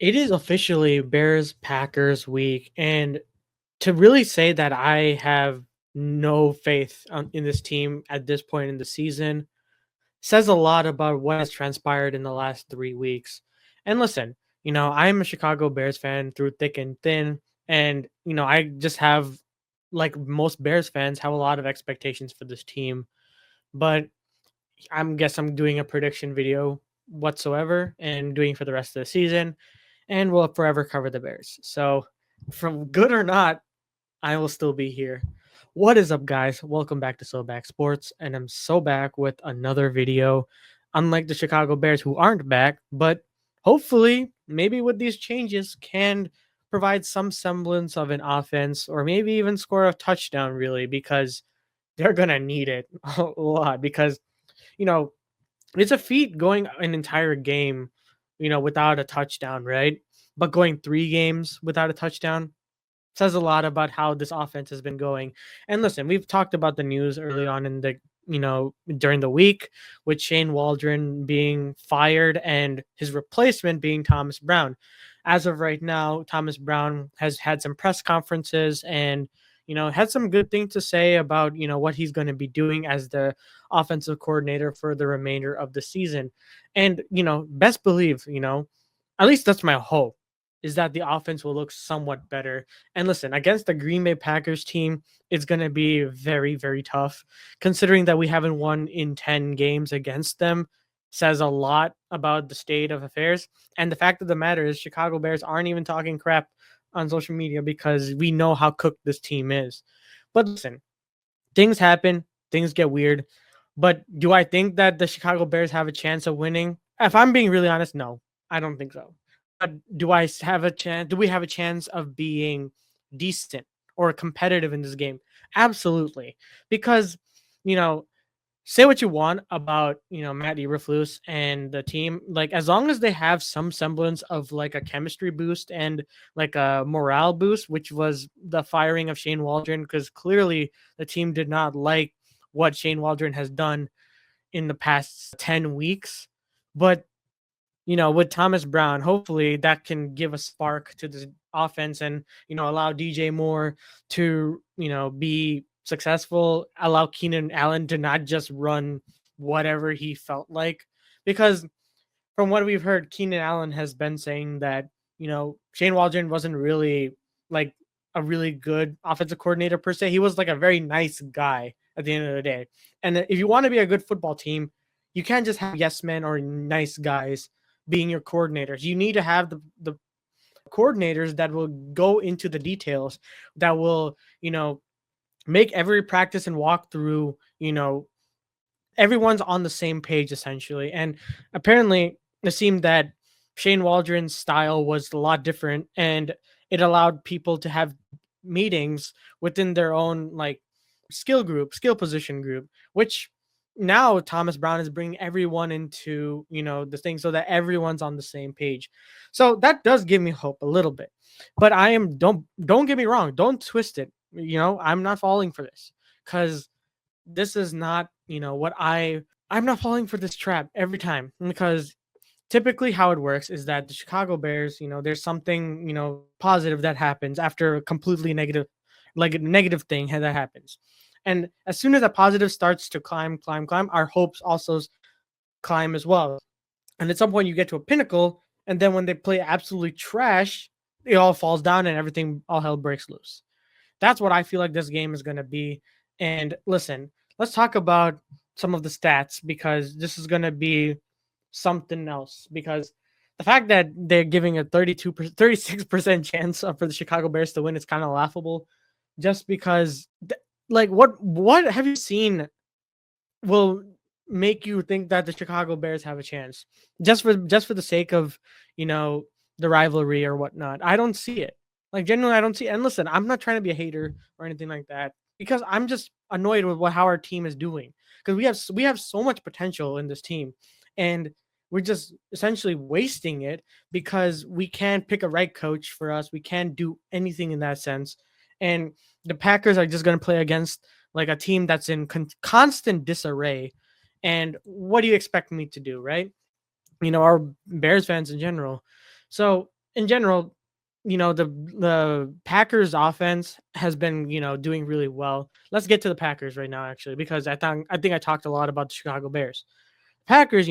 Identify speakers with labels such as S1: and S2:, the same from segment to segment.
S1: It is officially Bears Packers week, and to really say that I have no faith in this team at this point in the season says a lot about what has transpired in the last 3 weeks. And listen, I'm a Chicago Bears fan through thick and thin, and I just have, like most Bears fans, have a lot of expectations for this team. But I'm doing a prediction video whatsoever and doing for the rest of the season, and will forever cover the Bears. So, from good or not, I will still be here. What is up, guys? Welcome back to So Back Sports, and I'm so back with another video. Unlike the Chicago Bears, who aren't back, but hopefully, maybe with these changes, can provide some semblance of an offense, or maybe even score a touchdown, really, because they're gonna need it a lot. Because you know it's a feat going an entire game, without a touchdown, right? But going 3 games without a touchdown says a lot about how this offense has been going. And listen, we've talked about the news early on in during the week, with Shane Waldron being fired and his replacement being Thomas Brown. As of right now, Thomas Brown has had some press conferences and had some good things to say about what he's going to be doing as the offensive coordinator for the remainder of the season. And best believe, at least that's my hope, is that the offense will look somewhat better. And listen, against the Green Bay Packers team, it's going to be very, very tough, considering that we haven't won in 10 games against them. Says a lot about the state of affairs. And the fact of the matter is, Chicago Bears aren't even talking crap on social media because we know how cooked this team is. But listen, things happen, things get weird. But do I think that the Chicago Bears have a chance of winning? If I'm being really honest, no, I don't think so. But have a chance? Do we have a chance of being decent or competitive in this game? Absolutely. Because, you know, say what you want about Matt Eberflus and the team, like as long as they have some semblance of like a chemistry boost and like a morale boost, which was the firing of Shane Waldron, because clearly the team did not like what Shane Waldron has done in the past 10 weeks. But with Thomas Brown, hopefully that can give a spark to the offense and, allow DJ Moore to, be successful, allow Keenan Allen to not just run whatever he felt like. Because from what we've heard, Keenan Allen has been saying that, Shane Waldron wasn't really like a really good offensive coordinator per se. He was like a very nice guy at the end of the day. And if you want to be a good football team, you can't just have yes men or nice guys being your coordinators. You need to have the coordinators that will go into the details, that will, make every practice and walkthrough, everyone's on the same page essentially. And apparently it seemed that Shane Waldron's style was a lot different, and it allowed people to have meetings within their own like skill position group, which now Thomas Brown is bringing everyone into, the thing, so that everyone's on the same page. So that does give me hope a little bit. But I am don't get me wrong, don't twist it. I'm not falling for this, cuz this is not, what I'm not falling for this trap every time, because typically how it works is that the Chicago Bears, there's something, positive that happens after a completely negative, like a negative thing that happens. And as soon as that positive starts to climb, our hopes also climb as well. And at some point you get to a pinnacle, and then when they play absolutely trash, it all falls down and everything, all hell breaks loose. That's what I feel like this game is going to be. And listen, let's talk about some of the stats, because this is going to be something else. Because the fact that they're giving a 36% chance for the Chicago Bears to win is kind of laughable, just because like what have you seen will make you think that the Chicago Bears have a chance, just for the sake of, you know, the rivalry or whatnot? I don't see it. Like genuinely, I don't see it. And listen, I'm not trying to be a hater or anything like that, because I'm just annoyed with how our team is doing, because we have so much potential in this team, and we're just essentially wasting it because we can't pick a right coach for us. We can't do anything in that sense. And the Packers are just going to play against like a team that's in constant disarray. And what do you expect me to do, right? Our Bears fans in general. So in general, the Packers offense has been, doing really well. Let's get to the Packers right now, actually, because I think I talked a lot about the Chicago Bears. Packers,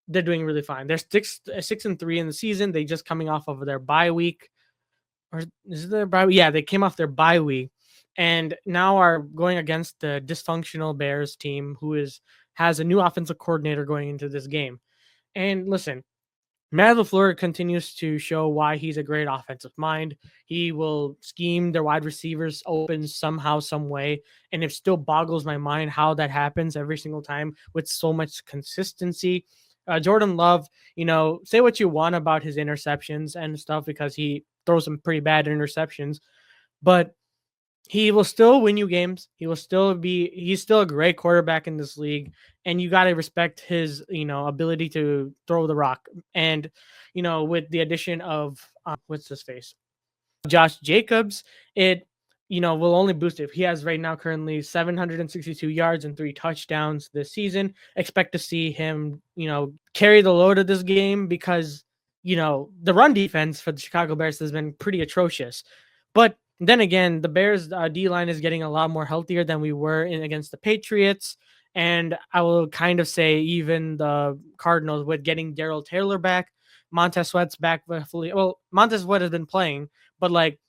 S1: they're doing really fine. They're 6-3 in the season. They just coming off of their bye week, or is it their bye? Yeah, they came off their bye week, and now are going against the dysfunctional Bears team, who has a new offensive coordinator going into this game. And listen, Matt LaFleur continues to show why he's a great offensive mind. He will scheme their wide receivers open somehow, some way, and it still boggles my mind how that happens every single time with so much consistency. Jordan Love, say what you want about his interceptions and stuff because he throws some pretty bad interceptions, but he will still win you games. He's still a great quarterback in this league, and you got to respect his, ability to throw the rock. And, with the addition of, what's his face? Josh Jacobs, it will only boost it. He has right now currently 762 yards and 3 touchdowns this season. Expect to see him, carry the load of this game because the run defense for the Chicago Bears has been pretty atrocious. But then again, the Bears D line is getting a lot more healthier than we were in against the Patriots. And I will kind of say even the Cardinals with getting Daryl Taylor back, Montez Sweat's back fully. Well, Montez Sweat has been playing, but like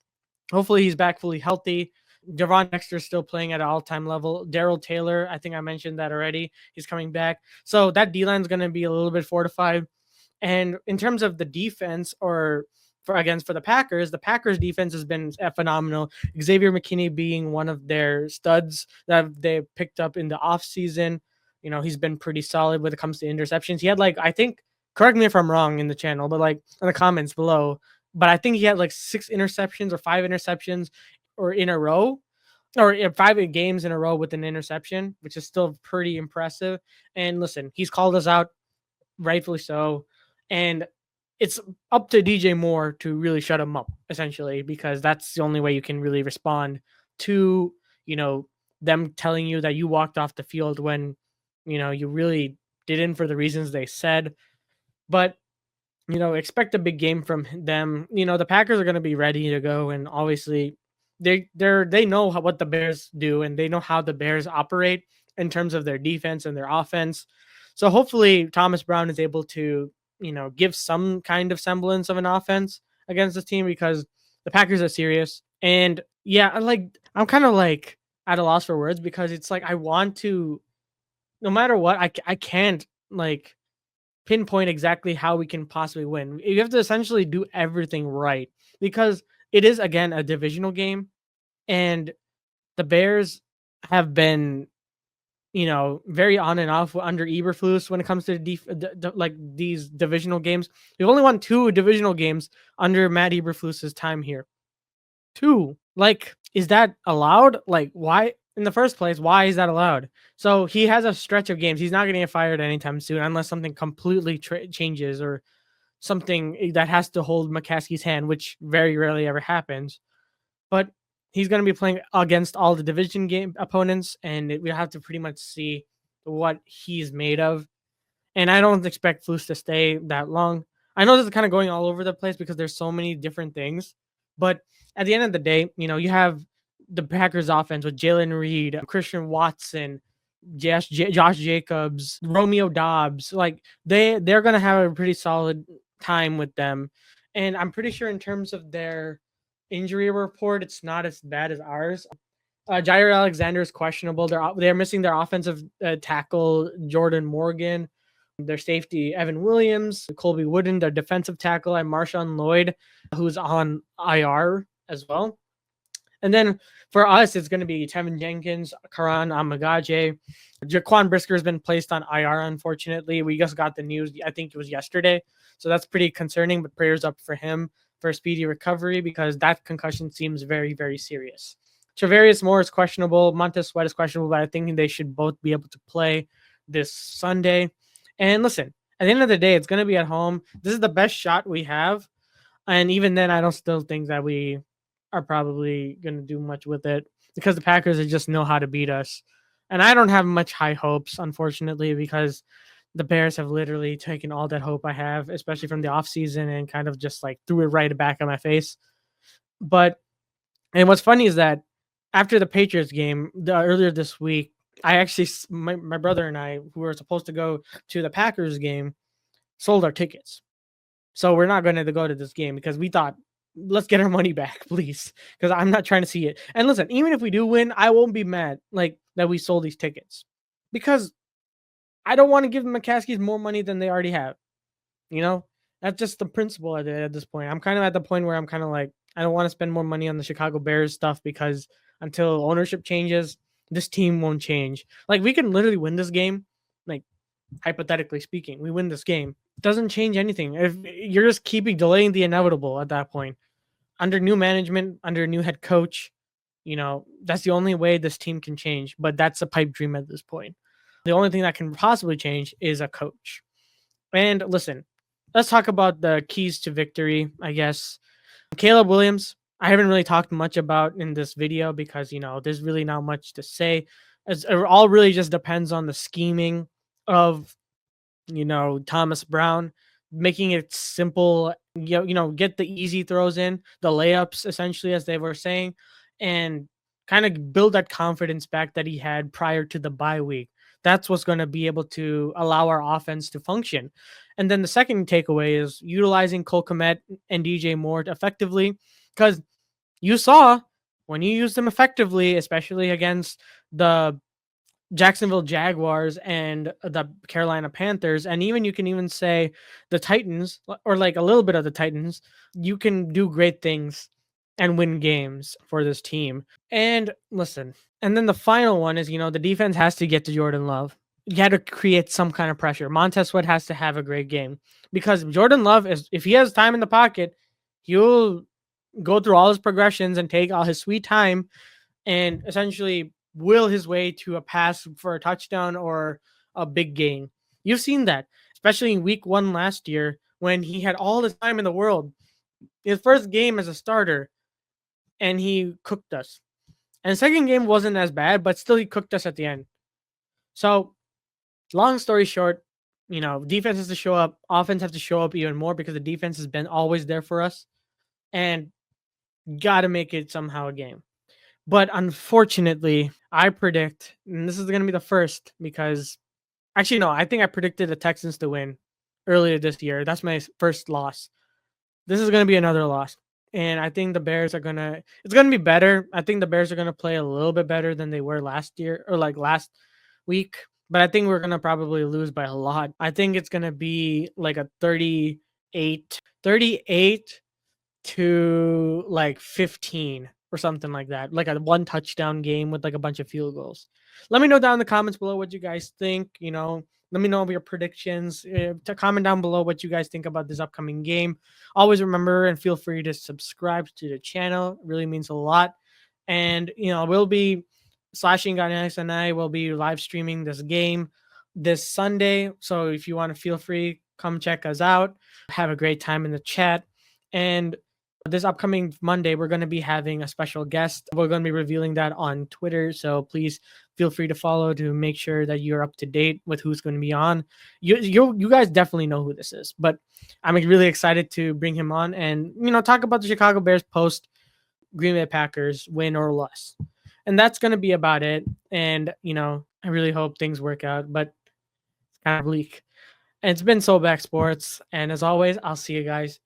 S1: hopefully he's back fully healthy. Devon Dexter's still playing at an all-time level. Daryl Taylor, I think I mentioned that already. He's coming back. So that D-line is going to be a little bit fortified. And in terms of the defense or for the Packers defense has been phenomenal. Xavier McKinney being one of their studs that they picked up in the offseason. He's been pretty solid when it comes to interceptions. He had I think, correct me if I'm wrong in the channel, but in the comments below, but I think he had 6 interceptions or 5 interceptions or in a row or 5 games in a row with an interception, which is still pretty impressive. And listen, he's called us out, rightfully so. And it's up to DJ Moore to really shut him up, essentially, because that's the only way you can really respond to, them telling you that you walked off the field when, you really didn't for the reasons they said. But expect a big game from them. The Packers are going to be ready to go, and obviously, they know what the Bears do, and they know how the Bears operate in terms of their defense and their offense. So hopefully, Thomas Brown is able to give some kind of semblance of an offense against this team because the Packers are serious. And yeah, I'm kind of at a loss for words because it's I want to, no matter what, I can't pinpoint exactly how we can possibly win. You have to essentially do everything right because it is again a divisional game, and the Bears have been, very on and off under Eberflus when it comes to these divisional games. We've only won 2 divisional games under Matt Eberflus's time here. 2. Is that allowed? Why in the first place? Why is that allowed? So he has a stretch of games. He's not going to get fired anytime soon unless something completely changes or something that has to hold McCaskey's hand, which very rarely ever happens. But he's going to be playing against all the division game opponents, and we have to pretty much see what he's made of. And I don't expect Flus to stay that long. I know this is kind of going all over the place because there's so many different things, but at the end of the day, you have the Packers offense with Jalen Reed, Christian Watson, Josh Jacobs, Romeo Dobbs. They're gonna have a pretty solid time with them, and I'm pretty sure in terms of their injury report, it's not as bad as ours. Jair Alexander is questionable. They're missing their offensive tackle Jordan Morgan, their safety Evan Williams, Colby Wooden, their defensive tackle, and Marshawn Lloyd, who's on IR as well. And then for us, it's going to be Tevin Jenkins, Karan Amagaje. Jaquan Brisker has been placed on IR, unfortunately. We just got the news, I think it was yesterday. So that's pretty concerning, but prayers up for him for a speedy recovery because that concussion seems very, very serious. Travarius Moore is questionable. Montez Sweat is questionable, but I think they should both be able to play this Sunday. And listen, at the end of the day, it's going to be at home. This is the best shot we have. And even then, I don't still think that we are probably going to do much with it because the Packers just know how to beat us. And I don't have much high hopes, unfortunately, because the Bears have literally taken all that hope I have, especially from the offseason, and kind of just like threw it right back in my face. But and what's funny is that after the Patriots game earlier this week, I actually my brother and I, who were supposed to go to the Packers game, sold our tickets. So we're not going to go to this game because we thought, let's get our money back, please, because I'm not trying to see it. And listen, even if we do win, I won't be mad like that we sold these tickets because I don't want to give the McCaskies more money than they already have. You know, that's just the principle at this point. I'm kind of at the point where I'm kind of like, I don't want to spend more money on the Chicago Bears stuff because until ownership changes, this team won't change. Like, we can literally win this game, like, hypothetically speaking, we win this game. It doesn't change anything. If you're just keeping delaying the inevitable at that point, under new management, under a new head coach, that's the only way this team can change. But that's a pipe dream at this point. The only thing that can possibly change is a coach. And listen, let's talk about the keys to victory, I guess. Caleb Williams, I haven't really talked much about in this video because, there's really not much to say. It all really just depends on the scheming of, Thomas Brown, making it simple, get the easy throws in, the layups, essentially, as they were saying, and kind of build that confidence back that he had prior to the bye week. That's what's going to be able to allow our offense to function. And then the second takeaway is utilizing Cole Kmet and DJ Moore effectively, because you saw when you use them effectively, especially against the Jacksonville Jaguars and the Carolina Panthers, and even you can even say the Titans, or like a little bit of the Titans, you can do great things and win games for this team. And listen, and then the final one is, the defense has to get to Jordan Love. You got to create some kind of pressure. Montez Sweat has to have a great game because Jordan Love is, if he has time in the pocket, he'll go through all his progressions and take all his sweet time and essentially will his way to a pass for a touchdown or a big gain. You've seen that, especially in week 1 last year when he had all the time in the world. His first game as a starter, and he cooked us. And the second game wasn't as bad, but still he cooked us at the end. So, long story short, defense has to show up, offense has to show up even more because the defense has been always there for us, and got to make it somehow a game. But unfortunately, I predict, and this is going to be the first because actually, no, I think I predicted the Texans to win earlier this year. That's my first loss. This is going to be another loss. And I think the Bears are it's going to be better. I think the Bears are going to play a little bit better than they were last year or like last week. But I think we're going to probably lose by a lot. I think it's going to be like a 38 to like 15 or something like that, like a one touchdown game with like a bunch of field goals. Let me know down in the comments below what you guys think. Let me know your predictions. To comment down below what you guys think about this upcoming game. Always remember and feel free to subscribe to the channel. It really means a lot. And we'll be Slashing Guys and I will be live streaming this game this Sunday. So if you want to, feel free, come check us out. Have a great time in the chat. And this upcoming Monday, we're going to be having a special guest. We're going to be revealing that on Twitter. So please feel free to follow to make sure that you're up to date with who's going to be on. You guys definitely know who this is, but I'm really excited to bring him on and, talk about the Chicago Bears post Green Bay Packers win or loss. And that's going to be about it. And, I really hope things work out, but it's kind of bleak. And it's been So Back Sports. And as always, I'll see you guys